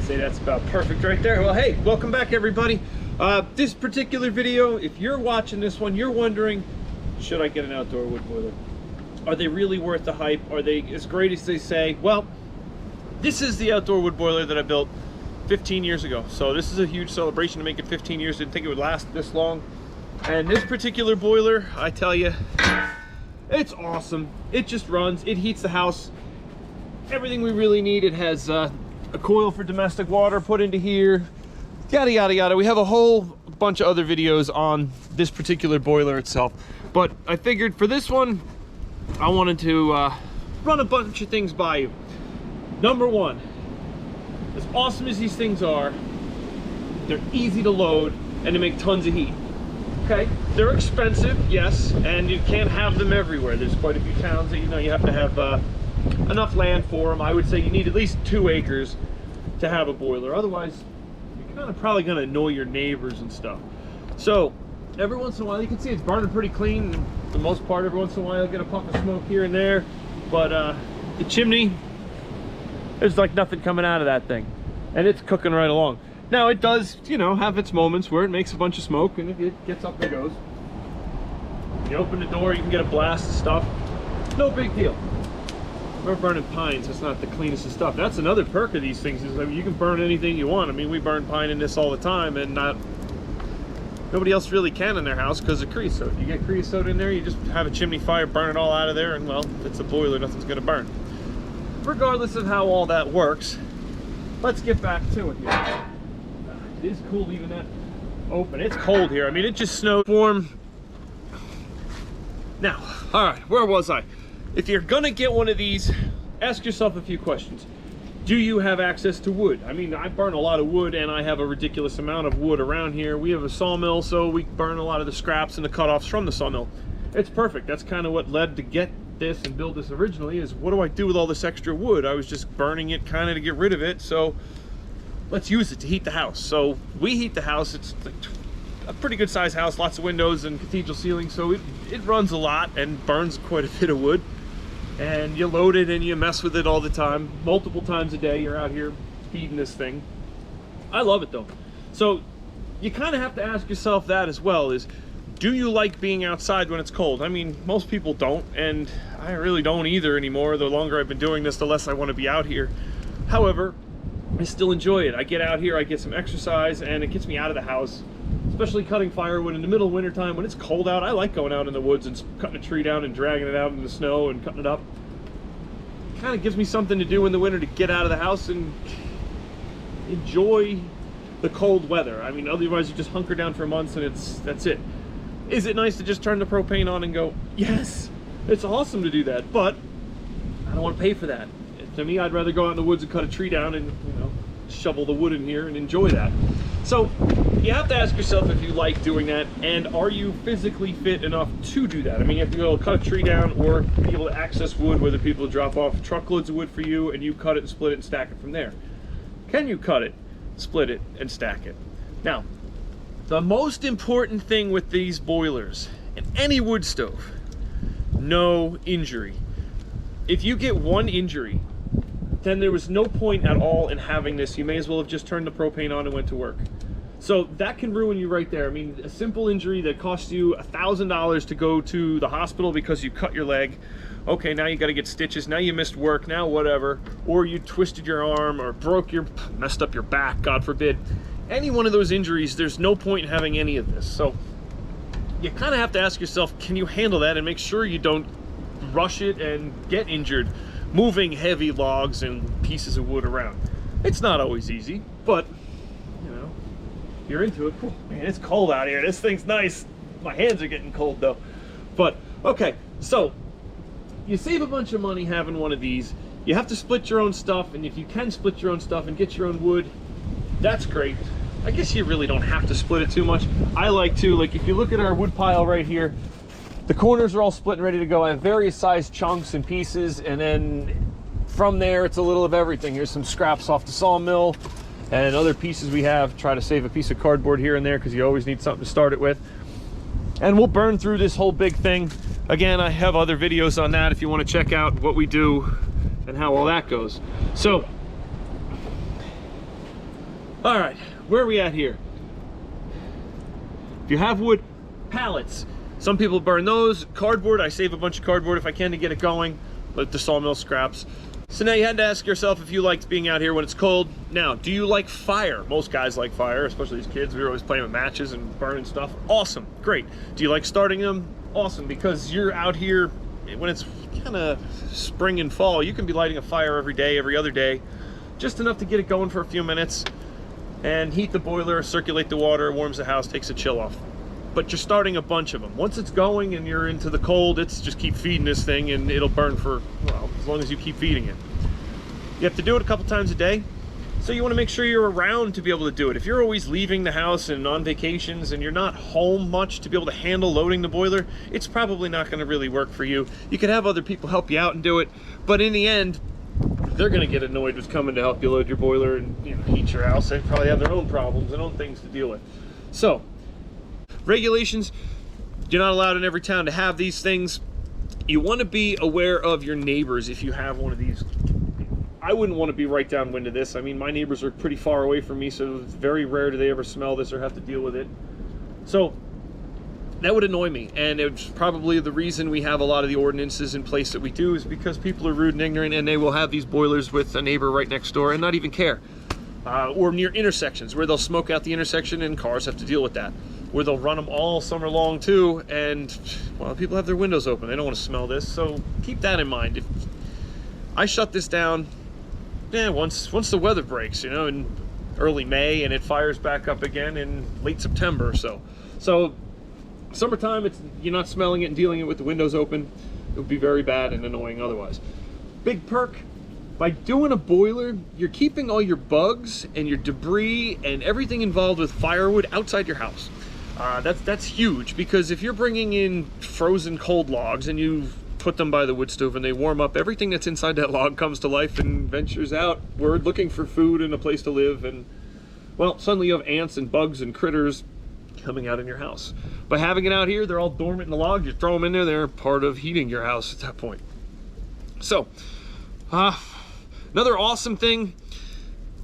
say that's about perfect right there. Well, hey, welcome back everybody. This particular video, if you're watching this one, you're wondering, should I get an outdoor wood boiler? Are they really worth the hype? Are they as great as they say? Well, this is the outdoor wood boiler that I built 15 years ago. So this is a huge celebration to make it 15 years. Didn't think it would last this long. And this particular boiler, I tell you, it's awesome. It just runs, it heats the house. Everything we really need. It has a coil for domestic water put into here, yada yada yada. We have a whole bunch of other videos on this particular boiler itself, but I figured for this one I wanted to run a bunch of things by you. Number one, as awesome as these things are, they're easy to load and they make tons of heat. Okay, they're expensive, yes, and you can't have them everywhere. There's quite a few towns that you have to have enough land for them. I would say you need at least 2 acres to have a boiler. Otherwise, you're kind of probably going to annoy your neighbors and stuff. So every once in a while, you can see it's burning pretty clean. For the most part, every once in a while, you'll get a puff of smoke here and there. But the chimney, there's like nothing coming out of that thing, and it's cooking right along. Now it does, have its moments where it makes a bunch of smoke, and it gets up and goes. You open the door, you can get a blast of stuff. No big deal. We're burning pines, it's not the cleanest of stuff. That's another perk of these things, is that you can burn anything you want. I mean, we burn pine in this all the time, and nobody else really can in their house because of creosote. You get creosote in there, you just have a chimney fire, burn it all out of there, and well, if it's a boiler, nothing's gonna burn. Regardless of how all that works, let's get back to it here. It is cool leaving that open. It's cold here. I mean, it just snowed. Warm. Now, all right, where was I? If you're gonna get one of these, ask yourself a few questions. Do you have access to wood? I mean, I burn a lot of wood, and I have a ridiculous amount of wood around here. We have a sawmill, so we burn a lot of the scraps and the cutoffs from the sawmill. It's perfect. That's kind of what led to get this and build this originally, is what do I do with all this extra wood? I was just burning it kind of to get rid of it, so let's use it to heat the house. So we heat the house. It's like a pretty good sized house, lots of windows and cathedral ceiling, so it runs a lot and burns quite a bit of wood. And you load it and you mess with it all the time, multiple times a day. You're out here feeding this thing. I love it though. So you kind of have to ask yourself that as well, is do you like being outside when it's cold? I mean, most people don't, and I really don't either anymore. The longer I've been doing this, the less I want to be out here. However, I still enjoy it. I get out here, I get some exercise, and it gets me out of the house, especially cutting firewood in the middle of winter time when it's cold out. I like going out in the woods and cutting a tree down and dragging it out in the snow and cutting it up. It kind of gives me something to do in the winter to get out of the house and enjoy the cold weather. I mean, otherwise you just hunker down for months and that's it. Is it nice to just turn the propane on and go, yes, it's awesome to do that, but I don't want to pay for that. To me, I'd rather go out in the woods and cut a tree down and, shovel the wood in here and enjoy that. So you have to ask yourself if you like doing that, and are you physically fit enough to do that? I mean, you have to go cut a tree down or be able to access wood, whether people drop off truckloads of wood for you and you cut it and split it and stack it from there. Can you cut it, split it, and stack it? Now, the most important thing with these boilers and any wood stove, no injury. If you get one injury, then there was no point at all in having this. You may as well have just turned the propane on and went to work. So that can ruin you right there. I mean, a simple injury that costs you $1,000 to go to the hospital because you cut your leg. Okay, now you got to get stitches. Now you missed work. Now whatever. Or you twisted your arm or messed up your back, God forbid. Any one of those injuries, there's no point in having any of this. So you kind of have to ask yourself, can you handle that, and make sure you don't rush it and get injured moving heavy logs and pieces of wood around. It's not always easy, but if you're into it. Cool. Man, it's cold out here. This thing's nice. My hands are getting cold though. But okay, so you save a bunch of money having one of these. You have to split your own stuff, and if you can split your own stuff and get your own wood, that's great. I guess you really don't have to split it too much. I like to, like if you look at our wood pile right here, the corners are all split and ready to go. I have various sized chunks and pieces, and then from there it's a little of everything. Here's some scraps off the sawmill and other pieces we have. Try to save a piece of cardboard here and there because you always need something to start it with. And we'll burn through this whole big thing. Again, I have other videos on that if you want to check out what we do and how all that goes. So All right, where are we at here? If you have wood, pallets. Some people burn those. Cardboard, I save a bunch of cardboard if I can to get it going, like the sawmill scraps. So now you had to ask yourself if you liked being out here when it's cold. Now, do you like fire? Most guys like fire, especially these kids. We were always playing with matches and burning stuff. Awesome, great. Do you like starting them? Awesome, because you're out here when it's kind of spring and fall. You can be lighting a fire every day, every other day, just enough to get it going for a few minutes and heat the boiler, circulate the water, warms the house, takes the chill off. But you're starting a bunch of them. Once it's going and you're into the cold, it's just keep feeding this thing and it'll burn for, well, as long as you keep feeding it. You have to do it a couple times a day. So you want to make sure you're around to be able to do it. If you're always leaving the house and on vacations and you're not home much to be able to handle loading the boiler, it's probably not going to really work for you. You could have other people help you out and do it, but in the end, they're going to get annoyed with coming to help you load your boiler and, you know, heat your house. They probably have their own problems and own things to deal with. So, regulations, you're not allowed in every town to have these things. You want to be aware of your neighbors if you have one of these. I wouldn't want to be right downwind of this. I mean, my neighbors are pretty far away from me, so it's very rare do they ever smell this or have to deal with it. So that would annoy me, and it's probably the reason we have a lot of the ordinances in place that we do is because people are rude and ignorant, and they will have these boilers with a neighbor right next door and not even care. Or near intersections where they'll smoke out the intersection and cars have to deal with that. Where they'll run them all summer long too, and well, people have their windows open. They don't want to smell this, so keep that in mind. If I shut this down, once the weather breaks, you know, in early May, and it fires back up again in late September or so. So summertime, you're not smelling it and dealing it with the windows open. It would be very bad and annoying otherwise. Big perk. By doing a boiler, you're keeping all your bugs and your debris and everything involved with firewood outside your house. That's huge, because if you're bringing in frozen cold logs and you put them by the wood stove and they warm up, everything that's inside that log comes to life and ventures outward looking for food and a place to live, and well, suddenly you have ants and bugs and critters coming out in your house. By having it out here, they're all dormant in the log. You throw them in there, they're part of heating your house at that point. So, another awesome thing,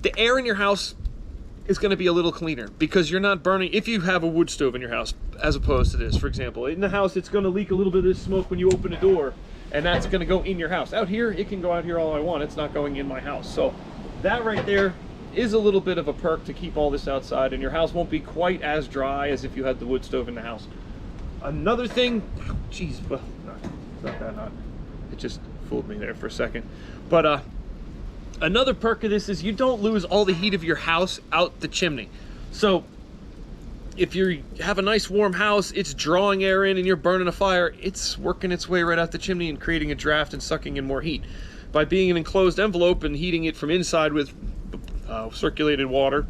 the air in your house is going to be a little cleaner because you're not burning. If you have a wood stove in your house, as opposed to this, for example, in the house, it's going to leak a little bit of this smoke when you open a door, and that's going to go in your house. Out here, it can go out here all I want. It's not going in my house. So that right there is a little bit of a perk to keep all this outside, and your house won't be quite as dry as if you had the wood stove in the house. Another thing, geez, well, it's not that hot. It just fooled me there for a second. But another perk of this is you don't lose all the heat of your house out the chimney. So if you have a nice warm house, it's drawing air in and you're burning a fire, it's working its way right out the chimney and creating a draft and sucking in more heat. By being an enclosed envelope and heating it from inside with circulated water,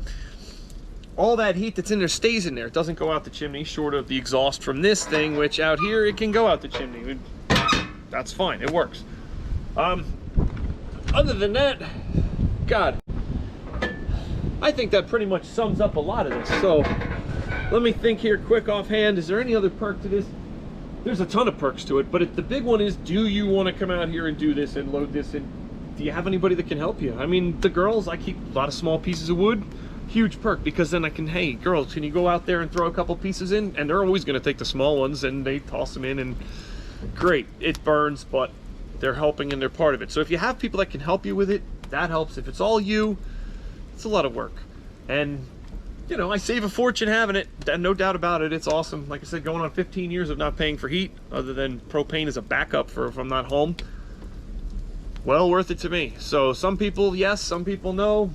all that heat that's in there stays in there. It doesn't go out the chimney, short of the exhaust from this thing, which out here it can go out the chimney. That's fine, it works. Other than that, God, I think that pretty much sums up a lot of this. So let me think here quick offhand. Is there any other perk to this? There's a ton of perks to it, but the big one is, do you want to come out here and do this and load this in? Do you have anybody that can help you? I mean, the girls, I keep a lot of small pieces of wood. Huge perk, because then I can, hey, girls, can you go out there and throw a couple pieces in? And they're always going to take the small ones and they toss them in, and great, it burns, but they're helping and they're part of it. So if you have people that can help you with it, that helps. If it's all you, it's a lot of work. And you know, I save a fortune having it, no doubt about it. It's awesome. Like I said, going on 15 years of not paying for heat, other than propane as a backup for if I'm not home. Well worth it to me. So some people yes, some people no.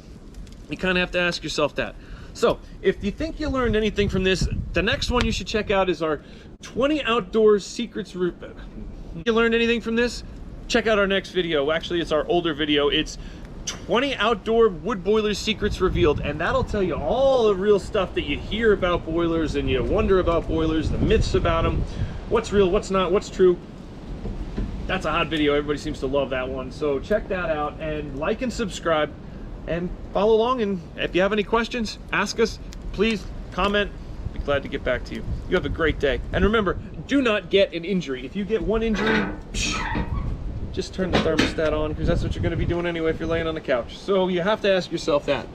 You kind of have to ask yourself that. So if you think you learned anything from this, the next one you should check out is our 20 outdoors secrets. You learned anything from this? Check out our next video. Actually, it's our older video. It's 20 outdoor wood boilers secrets revealed, and that'll tell you all the real stuff that you hear about boilers and you wonder about boilers, the myths about them, what's real, what's not, what's true. That's a hot video. Everybody seems to love that one. So check that out and like and subscribe and follow along. And if you have any questions, ask us. Please comment. Be glad to get back to you. You have a great day. And remember, do not get an injury. If you get one injury, just turn the thermostat on, because that's what you're going to be doing anyway if you're laying on the couch. So you have to ask yourself that.